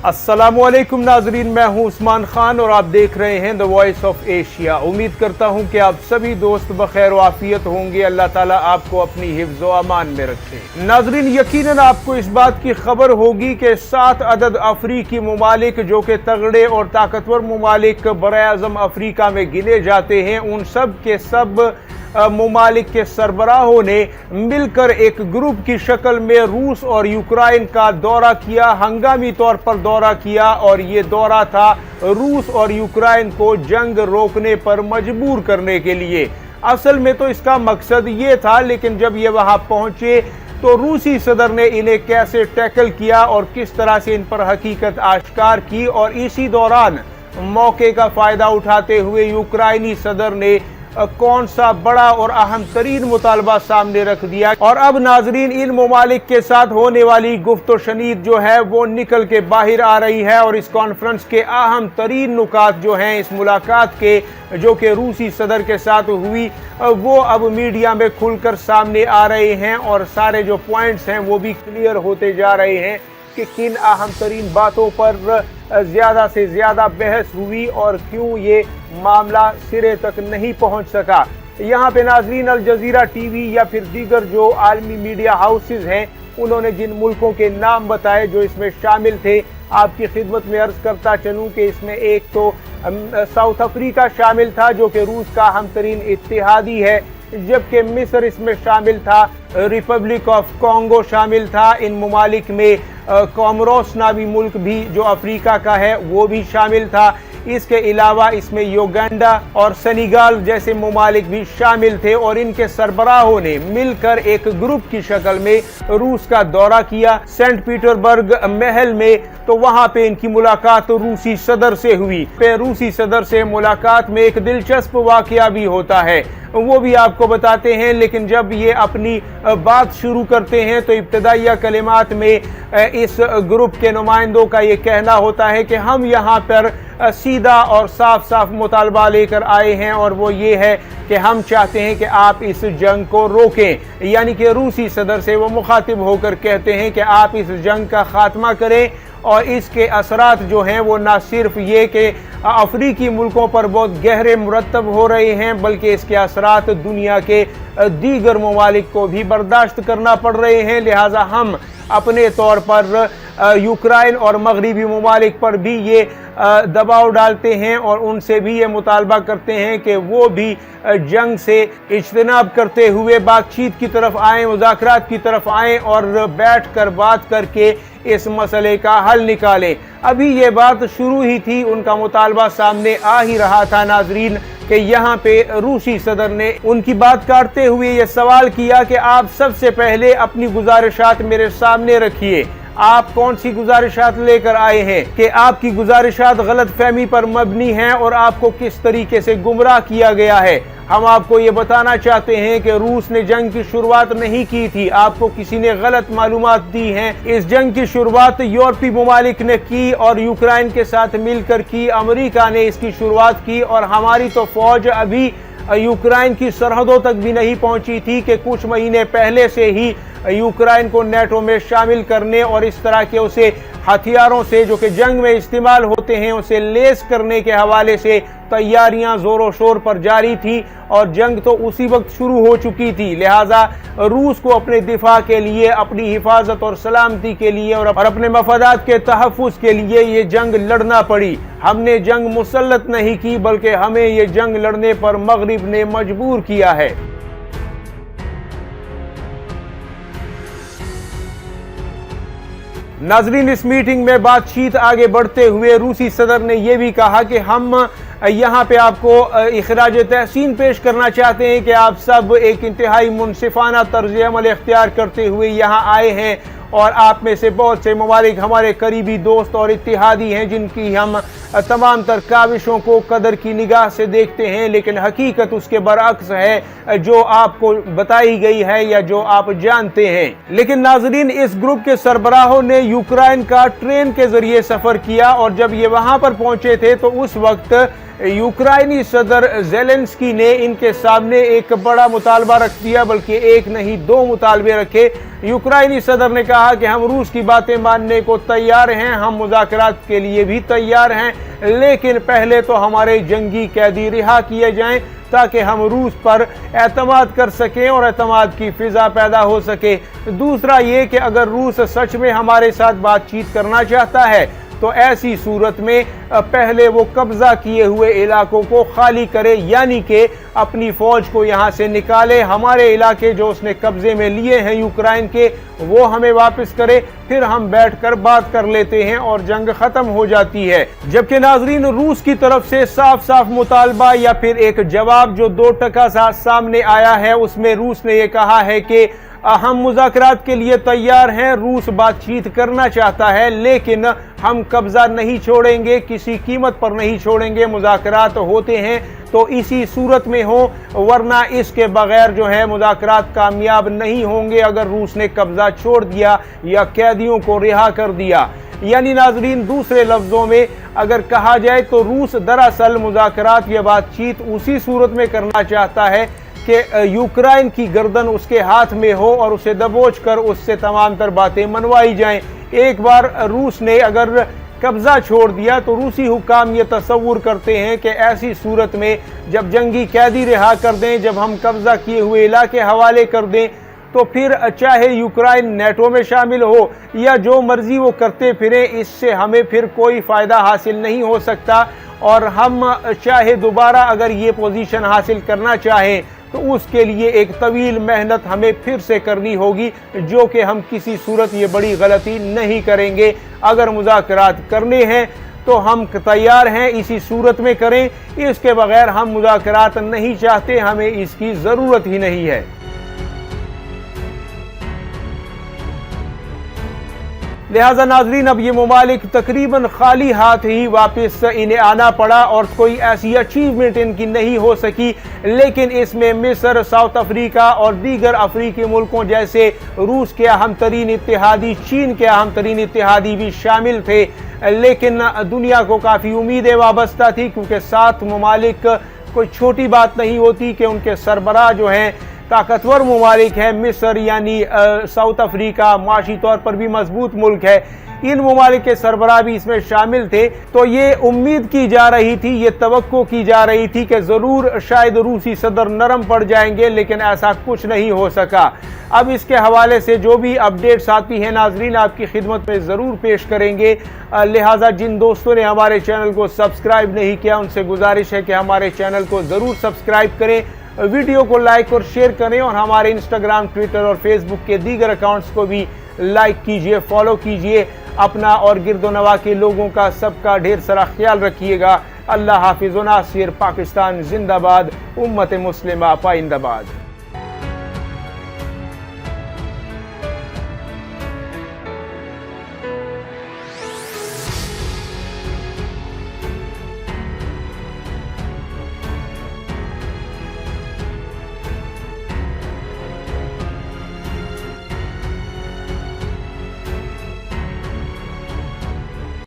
अस्सलामुअलैकुम नाजरीन, मैं हूं उस्मान खान और आप देख रहे हैं द वॉइस ऑफ एशिया। उम्मीद करता हूं कि आप सभी दोस्त बखैर व आफियत होंगे। अल्लाह ताला आपको अपनी हिफ्ज़ व अमान में रखे। नाजरीन, यकीनन आपको इस बात की खबर होगी कि 7 अदद अफ्रीकी ममालिक जो कि तगड़े और ताकतवर ममालिक बराए-आज़म अफ्रीका में गिने जाते हैं, उन सब के सब ममालिक के सरबराहों ने मिलकर एक ग्रुप की शक्ल में रूस और यूक्रेन का दौरा किया, हंगामी तौर पर दौरा किया। और ये दौरा था रूस और यूक्रेन को जंग रोकने पर मजबूर करने के लिए। असल में तो इसका मकसद ये था, लेकिन जब ये वहां पहुंचे तो रूसी सदर ने इन्हें कैसे टैकल किया और किस तरह से इन पर हकीकत आश्कार की, और इसी दौरान मौके का फायदा उठाते हुए यूक्रेनी सदर ने कौन सा बड़ा और अहम तरीन मुतालबा सामने रख दिया। और अब नाजरीन, इन ममालिक के साथ होने वाली गुफ्तो शनीद जो है वो निकल के बाहर आ रही है, और इस कॉन्फ्रेंस के अहम तरीन नुकात जो हैं इस मुलाकात के, जो कि रूसी सदर के साथ हुई, वो अब मीडिया में खुलकर सामने आ रहे हैं। और सारे जो पॉइंट्स हैं वो भी क्लियर होते जा रहे हैं कि किन अहम तरीन बातों पर ज़्यादा से ज़्यादा बहस हुई और क्यों ये मामला सिरे तक नहीं पहुंच सका। यहाँ पे नाजरीन, अल जजीरा टीवी या फिर दीगर जो आलमी मीडिया हाउसेज हैं, उन्होंने जिन मुल्कों के नाम बताए जो इसमें शामिल थे, आपकी खिदमत में अर्ज करता चलूँ कि इसमें एक तो साउथ अफ्रीका शामिल था जो कि रूस का अहम तरीन इत्तेहादी है, जबकि मिस्र इसमें शामिल था, रिपब्लिक ऑफ कॉन्गो शामिल था, इन ममालिक में कोमोरोस नामी मुल्क भी जो अफ्रीका का है वो भी शामिल था। इसके अलावा इसमें युगांडा और सेनेगल जैसे ममालिक भी शामिल थे, और इनके सरबराहों ने मिलकर एक ग्रुप की शक्ल में रूस का दौरा किया सेंट पीटरबर्ग महल में। तो वहां पे इनकी मुलाकात रूसी सदर से हुई। रूसी सदर से मुलाकात में एक दिलचस्प वाकया भी होता है, वो भी आपको बताते हैं। लेकिन जब ये अपनी बात शुरू करते हैं तो इब्तदाइया कलिमात में इस ग्रुप के नुमाइंदों का ये कहना होता है कि हम यहाँ पर सीधा और साफ साफ मुतालबा लेकर आए हैं, और वो ये है कि हम चाहते हैं कि आप इस जंग को रोकें। यानी कि रूसी सदर से वो मुखातिब होकर कहते हैं कि आप इस जंग का खात्मा करें, और इसके असरात जो हैं वो ना सिर्फ ये कि अफ्रीकी मुल्कों पर बहुत गहरे मुरतब हो रहे हैं, बल्कि इसके असरात दुनिया के दीगर ममालिक को भी बर्दाश्त करना पड़ रहे हैं। लिहाजा हम अपने तौर पर यूक्रेन और मगरबी ममालिक पर भी ये दबाव डालते हैं और उनसे भी ये मुतालबा करते हैं कि वो भी जंग से इज्तनाब करते हुए बातचीत की तरफ आएँ, मुज़ाकरात की तरफ आएँ और बैठ कर बात करके इस मसले का हल निकालें। अभी ये बात शुरू ही थी, उनका मुतालबा सामने आ ही रहा था नाजरीन, कि यहाँ पे रूसी सदर ने उनकी बात काटते हुए ये सवाल किया कि आप सबसे पहले अपनी गुजारिशात मेरे सामने रखिए। आप कौन सी गुजारिशात लेकर आए हैं कि आपकी गुजारिशात गलत फहमी पर मबनी हैं और आपको किस तरीके से गुमराह किया गया है। हम आपको ये बताना चाहते हैं कि रूस ने जंग की शुरुआत नहीं की थी, आपको किसी ने गलत मालूमात दी हैं। इस जंग की शुरुआत यूरोपीय ममालिक ने की और यूक्रेन के साथ मिलकर की। अमेरिका ने इसकी शुरुआत की, और हमारी तो फौज अभी यूक्रेन की सरहदों तक भी नहीं पहुंची थी कि कुछ महीने पहले से ही यूक्रेन को नेटो में शामिल करने और इस तरह के उसे हथियारों से जो कि जंग में इस्तेमाल होते हैं उसे लेस करने के हवाले से तैयारियां जोरों शोर पर जारी थी, और जंग तो उसी वक्त शुरू हो चुकी थी। लिहाजा रूस को अपने दिफा के लिए, अपनी हिफाजत और सलामती के लिए और अपने मफादात के तहफ़्फ़ुज़ के लिए ये जंग लड़ना पड़ी। हमने जंग मुसल्लत नहीं की, बल्कि हमें ये जंग लड़ने पर मगरिब ने मजबूर किया है। नाजरीन, इस मीटिंग में बातचीत आगे बढ़ते हुए रूसी सदर ने यह भी कहा कि हम यहाँ पे आपको इखराज तहसीन पेश करना चाहते हैं कि आप सब एक इंतहाई मुनसिफाना तर्ज अमल इख्तियार करते हुए यहाँ आए हैं, और आप में से बहुत से ममालिक हमारे करीबी दोस्त और इत्तिहादी हैं जिनकी हम तमाम तर काविशों को कदर की निगाह से देखते हैं, लेकिन हकीकत उसके बरअक्स है जो आपको बताई गई है या जो आप जानते हैं। लेकिन नाजरीन, इस ग्रुप के सरबराहों ने यूक्रेन का ट्रेन के जरिए सफ़र किया, और जब ये वहाँ पर पहुँचे थे तो उस वक्त यूक्रेनी सदर ज़ेलेंस्की ने इनके सामने एक बड़ा मुतालबा रख दिया, बल्कि एक नहीं 2 मुतालबे रखे। यूक्रेनी सदर ने कहा कहा कि हम रूस की बातें मानने को तैयार हैं, हम मुज़ाकरात के लिए भी तैयार हैं, लेकिन पहले तो हमारे जंगी कैदी रिहा किए जाएं ताकि हम रूस पर एतमाद कर सकें और एतमाद की फिजा पैदा हो सके। दूसरा ये कि अगर रूस सच में हमारे साथ बातचीत करना चाहता है तो ऐसी सूरत में पहले वो कब्जा किए हुए इलाकों को खाली करे, यानी कि अपनी फौज को यहाँ से निकाले, हमारे इलाके जो उसने कब्जे में लिए हैं यूक्रेन के वो हमें वापस करे, फिर हम बैठकर बात कर लेते हैं और जंग खत्म हो जाती है। जबकि नाजरीन, रूस की तरफ से साफ साफ मुतालबा या फिर एक जवाब जो 2 टका सामने आया है, उसमें रूस ने यह कहा है कि हम मुज़ाकरात के लिए तैयार हैं, रूस बातचीत करना चाहता है, लेकिन हम कब्जा नहीं छोड़ेंगे, किसी कीमत पर नहीं छोड़ेंगे। मुज़ाकरात होते हैं तो इसी सूरत में हो, वरना इसके बगैर जो है मुज़ाकरात कामयाब नहीं होंगे अगर रूस ने कब्जा छोड़ दिया या कैदियों को रिहा कर दिया। यानी नाजरीन, दूसरे लफ्ज़ों में अगर कहा जाए तो रूस दरअसल मुज़ाकरात या बातचीत उसी सूरत में करना चाहता है कि यूक्रेन की गर्दन उसके हाथ में हो और उसे दबोच कर उससे तमाम तर बातें मनवाई जाएं। एक बार रूस ने अगर कब्जा छोड़ दिया तो रूसी हुक्काम ये तस्वुर करते हैं कि ऐसी सूरत में जब जंगी कैदी रिहा कर दें, जब हम कब्जा किए हुए इलाके हवाले कर दें, तो फिर चाहे यूक्रेन नेटो में शामिल हो या जो मर्जी वो करते फिरें, इससे हमें फिर कोई फ़ायदा हासिल नहीं हो सकता। और हम चाहे दोबारा अगर ये पोजीशन हासिल करना चाहें तो उसके लिए एक तवील मेहनत हमें फिर से करनी होगी, जो कि हम किसी सूरत ये बड़ी गलती नहीं करेंगे। अगर मुज़ाकरात करने हैं तो हम तैयार हैं, इसी सूरत में करें, इसके बगैर हम मुज़ाकरात नहीं चाहते, हमें इसकी ज़रूरत ही नहीं है। लिहाजा नाजरीन, अब ये ममालिक तकरीबन खाली हाथ ही वापस इन्हें आना पड़ा और कोई ऐसी अचीवमेंट इनकी नहीं हो सकी, लेकिन इसमें मिस्र, साउथ अफ्रीका और दीगर अफ्रीकी मुल्कों जैसे रूस के अहम तरीन इत्तेहादी, चीन के अहम तरीन इत्तेहादी भी शामिल थे। लेकिन दुनिया को काफ़ी उम्मीदें वाबस्ता थी, क्योंकि 7 ममालिक कोई छोटी बात नहीं होती कि उनके सरबराह जो हैं ताकतवर ममालिक है। मिस्र यानी साउथ अफ्रीका माशी तौर पर भी मजबूत मुल्क है, इन ममालिक के सरबराह भी इसमें शामिल थे। तो ये उम्मीद की जा रही थी, ये तवक्को की जा रही थी कि ज़रूर शायद रूसी सदर नरम पड़ जाएंगे, लेकिन ऐसा कुछ नहीं हो सका। अब इसके हवाले से जो भी अपडेट्स आती हैं नाजरीन आपकी खिदमत में ज़रूर पेश करेंगे। लिहाजा जिन दोस्तों ने हमारे चैनल को सब्सक्राइब नहीं किया उनसे गुजारिश है कि हमारे चैनल को ज़रूर सब्सक्राइब करें, वीडियो को लाइक और शेयर करें और हमारे इंस्टाग्राम, ट्विटर और फेसबुक के दीगर अकाउंट्स को भी लाइक कीजिए, फॉलो कीजिए। अपना और गिरदो नवा के लोगों का सबका ढेर सारा ख्याल रखिएगा। अल्लाह हाफिज़ व नासिर। पाकिस्तान जिंदाबाद, उम्मत मुस्लिमा पाइंदाबाद।